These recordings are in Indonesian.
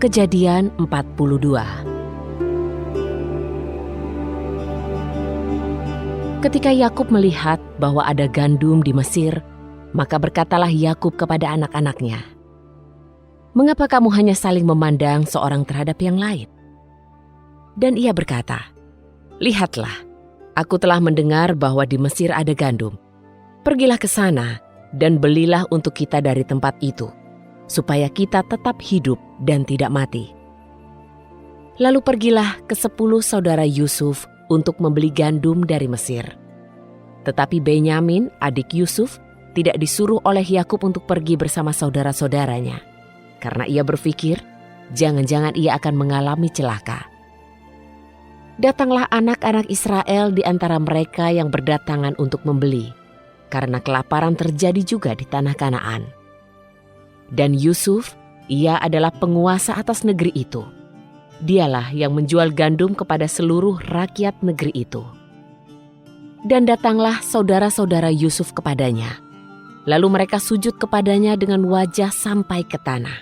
Kejadian 42. Ketika Yakub melihat bahwa ada gandum di Mesir, maka berkatalah Yakub kepada anak-anaknya, "Mengapa kamu hanya saling memandang seorang terhadap yang lain?" Dan ia berkata, "Lihatlah, aku telah mendengar bahwa di Mesir ada gandum. Pergilah ke sana dan belilah untuk kita dari tempat itu, supaya kita tetap hidup dan tidak mati." Lalu pergilah ke 10 saudara Yusuf untuk membeli gandum dari Mesir. Tetapi Benyamin, adik Yusuf, tidak disuruh oleh Yakub untuk pergi bersama saudara-saudaranya, karena ia berpikir, jangan-jangan ia akan mengalami celaka. Datanglah anak-anak Israel di antara mereka yang berdatangan untuk membeli, karena kelaparan terjadi juga di tanah Kanaan. Dan Yusuf, ia adalah penguasa atas negeri itu. Dialah yang menjual gandum kepada seluruh rakyat negeri itu. Dan datanglah saudara-saudara Yusuf kepadanya. Lalu mereka sujud kepadanya dengan wajah sampai ke tanah.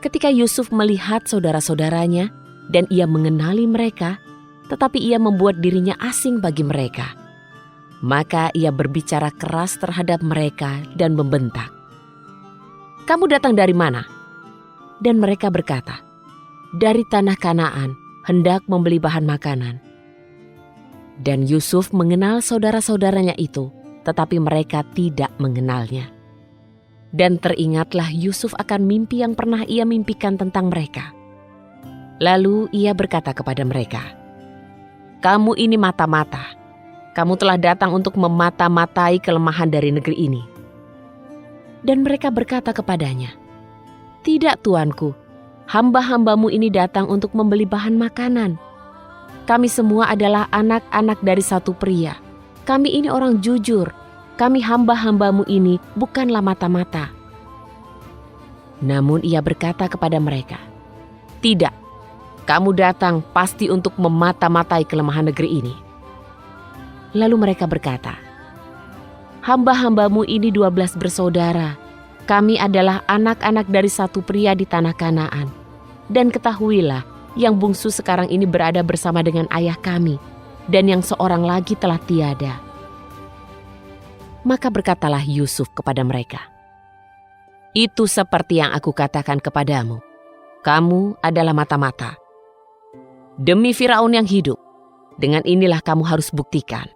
Ketika Yusuf melihat saudara-saudaranya dan ia mengenali mereka, tetapi ia membuat dirinya asing bagi mereka, maka ia berbicara keras terhadap mereka dan membentak, "Kamu datang dari mana?" Dan mereka berkata, "Dari tanah Kanaan, hendak membeli bahan makanan." Dan Yusuf mengenal saudara-saudaranya itu, tetapi mereka tidak mengenalnya. Dan teringatlah Yusuf akan mimpi yang pernah ia mimpikan tentang mereka. Lalu ia berkata kepada mereka, "Kamu ini mata-mata. Kamu telah datang untuk memata-matai kelemahan dari negeri ini." Dan mereka berkata kepadanya, "Tidak, tuanku. Hamba-hambamu ini datang untuk membeli bahan makanan. Kami semua adalah anak-anak dari satu pria. Kami ini orang jujur. Kami hamba-hambamu ini bukanlah mata-mata." Namun ia berkata kepada mereka, "Tidak, kamu datang pasti untuk memata-matai kelemahan negeri ini." Lalu mereka berkata, "Hamba-hambamu ini 12 bersaudara. Kami adalah anak-anak dari satu pria di tanah Kanaan. Dan ketahuilah, yang bungsu sekarang ini berada bersama dengan ayah kami, dan yang seorang lagi telah tiada." Maka berkatalah Yusuf kepada mereka, "Itu seperti yang aku katakan kepadamu. Kamu adalah mata-mata. Demi Firaun yang hidup, dengan inilah kamu harus buktikan.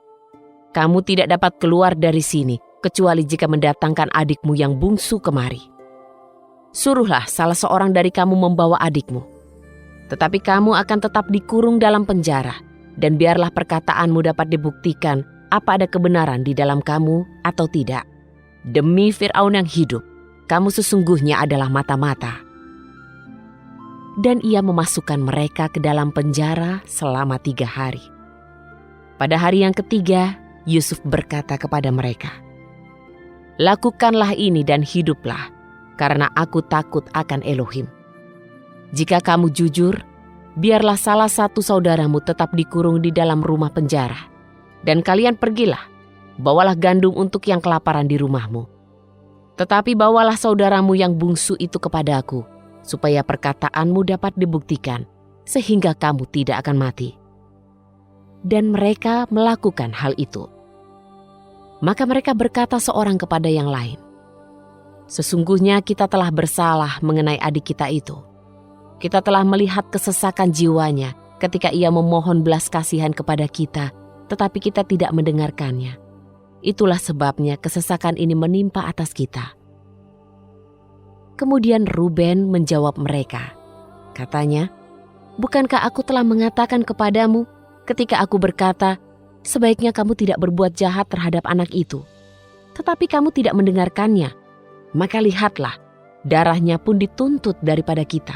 Kamu tidak dapat keluar dari sini, kecuali jika mendatangkan adikmu yang bungsu kemari. Suruhlah salah seorang dari kamu membawa adikmu. Tetapi kamu akan tetap dikurung dalam penjara, dan biarlah perkataanmu dapat dibuktikan apa ada kebenaran di dalam kamu atau tidak. Demi Firaun yang hidup, kamu sesungguhnya adalah mata-mata." Dan ia memasukkan mereka ke dalam penjara selama 3 hari. Pada hari yang ketiga, Yusuf berkata kepada mereka, "Lakukanlah ini dan hiduplah, karena aku takut akan Elohim. Jika kamu jujur, biarlah salah satu saudaramu tetap dikurung di dalam rumah penjara. Dan kalian pergilah, bawalah gandum untuk yang kelaparan di rumahmu. Tetapi bawalah saudaramu yang bungsu itu kepadaku, supaya perkataanmu dapat dibuktikan, sehingga kamu tidak akan mati." Dan mereka melakukan hal itu. Maka mereka berkata seorang kepada yang lain, "Sesungguhnya kita telah bersalah mengenai adik kita itu. Kita telah melihat kesesakan jiwanya ketika ia memohon belas kasihan kepada kita, tetapi kita tidak mendengarkannya. Itulah sebabnya kesesakan ini menimpa atas kita." Kemudian Ruben menjawab mereka. Katanya, "Bukankah aku telah mengatakan kepadamu ketika aku berkata, sebaiknya kamu tidak berbuat jahat terhadap anak itu? Tetapi kamu tidak mendengarkannya. Maka lihatlah, darahnya pun dituntut daripada kita."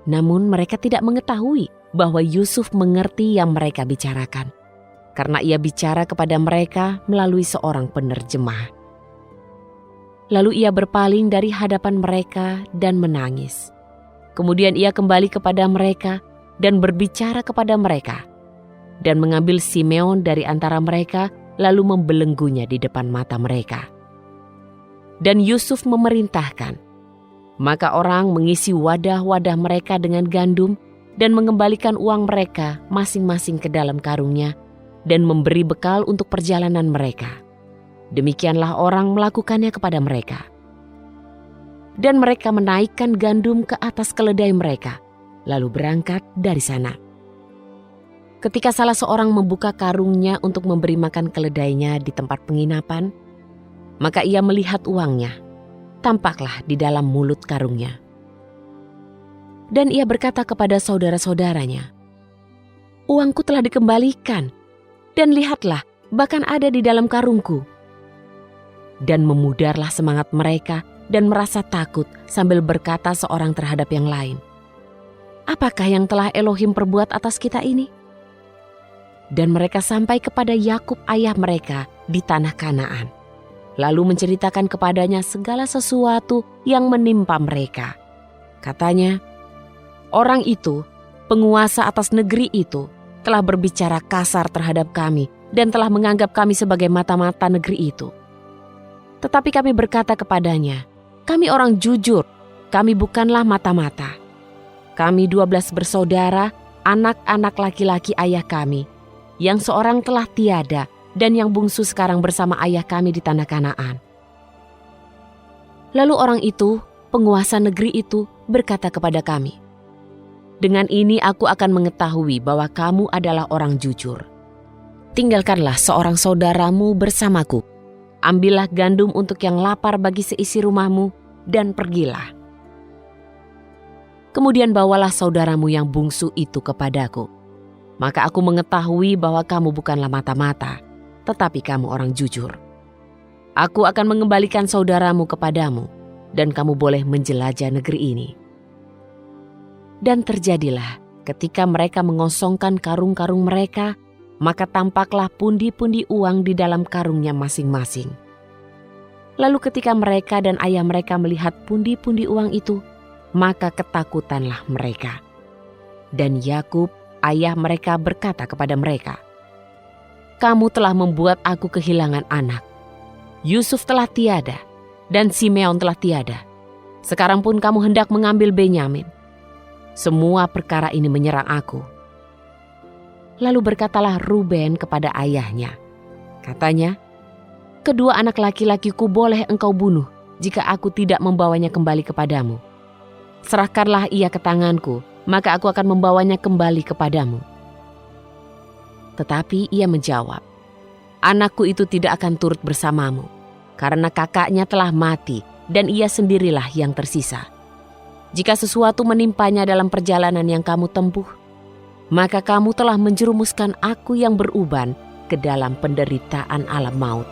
Namun mereka tidak mengetahui bahwa Yusuf mengerti yang mereka bicarakan, karena ia bicara kepada mereka melalui seorang penerjemah. Lalu ia berpaling dari hadapan mereka dan menangis. Kemudian ia kembali kepada mereka dan berbicara kepada mereka, dan mengambil Simeon dari antara mereka, lalu membelenggunya di depan mata mereka. Dan Yusuf memerintahkan, Maka orang mengisi wadah-wadah mereka dengan gandum dan mengembalikan uang mereka masing-masing ke dalam karungnya dan memberi bekal untuk perjalanan mereka. Demikianlah orang melakukannya kepada mereka. Dan mereka menaikkan gandum ke atas keledai mereka, lalu berangkat dari sana. Ketika salah seorang membuka karungnya untuk memberi makan keledainya di tempat penginapan, maka ia melihat uangnya, tampaklah di dalam mulut karungnya. Dan ia berkata kepada saudara-saudaranya, "Uangku telah dikembalikan, dan lihatlah, bahkan ada di dalam karungku." Dan memudarlah semangat mereka dan merasa takut sambil berkata seorang terhadap yang lain, "Apakah yang telah Elohim perbuat atas kita ini?" Dan mereka sampai kepada Yakub ayah mereka di tanah Kanaan, lalu menceritakan kepadanya segala sesuatu yang menimpa mereka. Katanya, "Orang itu, penguasa atas negeri itu, telah berbicara kasar terhadap kami dan telah menganggap kami sebagai mata-mata negeri itu. Tetapi kami berkata kepadanya, 'Kami orang jujur, kami bukanlah mata-mata. Kami 12 bersaudara, anak-anak laki-laki ayah kami, yang seorang telah tiada dan yang bungsu sekarang bersama ayah kami di tanah Kanaan.' Lalu orang itu, penguasa negeri itu, berkata kepada kami, 'Dengan ini aku akan mengetahui bahwa kamu adalah orang jujur. Tinggalkanlah seorang saudaramu bersamaku. Ambillah gandum untuk yang lapar bagi seisi rumahmu dan pergilah. Kemudian bawalah saudaramu yang bungsu itu kepadaku. Maka aku mengetahui bahwa kamu bukanlah mata-mata, tetapi kamu orang jujur. Aku akan mengembalikan saudaramu kepadamu, dan kamu boleh menjelajah negeri ini.' Dan terjadilah ketika mereka mengosongkan karung-karung mereka, maka tampaklah pundi-pundi uang di dalam karungnya masing-masing. Lalu ketika mereka dan ayah mereka melihat pundi-pundi uang itu, maka ketakutanlah mereka. Dan Yakub, ayah mereka, berkata kepada mereka, 'Kamu telah membuat aku kehilangan anak. Yusuf telah tiada, dan Simeon telah tiada. Sekarang pun kamu hendak mengambil Benyamin. Semua perkara ini menyerang aku.' Lalu berkatalah Ruben kepada ayahnya. Katanya, 'Kedua anak laki-lakiku boleh engkau bunuh jika aku tidak membawanya kembali kepadamu. Serahkanlah ia ke tanganku, maka aku akan membawanya kembali kepadamu.' Tetapi ia menjawab, 'Anakku itu tidak akan turut bersamamu, karena kakaknya telah mati dan ia sendirilah yang tersisa. Jika sesuatu menimpanya dalam perjalanan yang kamu tempuh, maka kamu telah menjerumuskan aku yang beruban ke dalam penderitaan alam maut.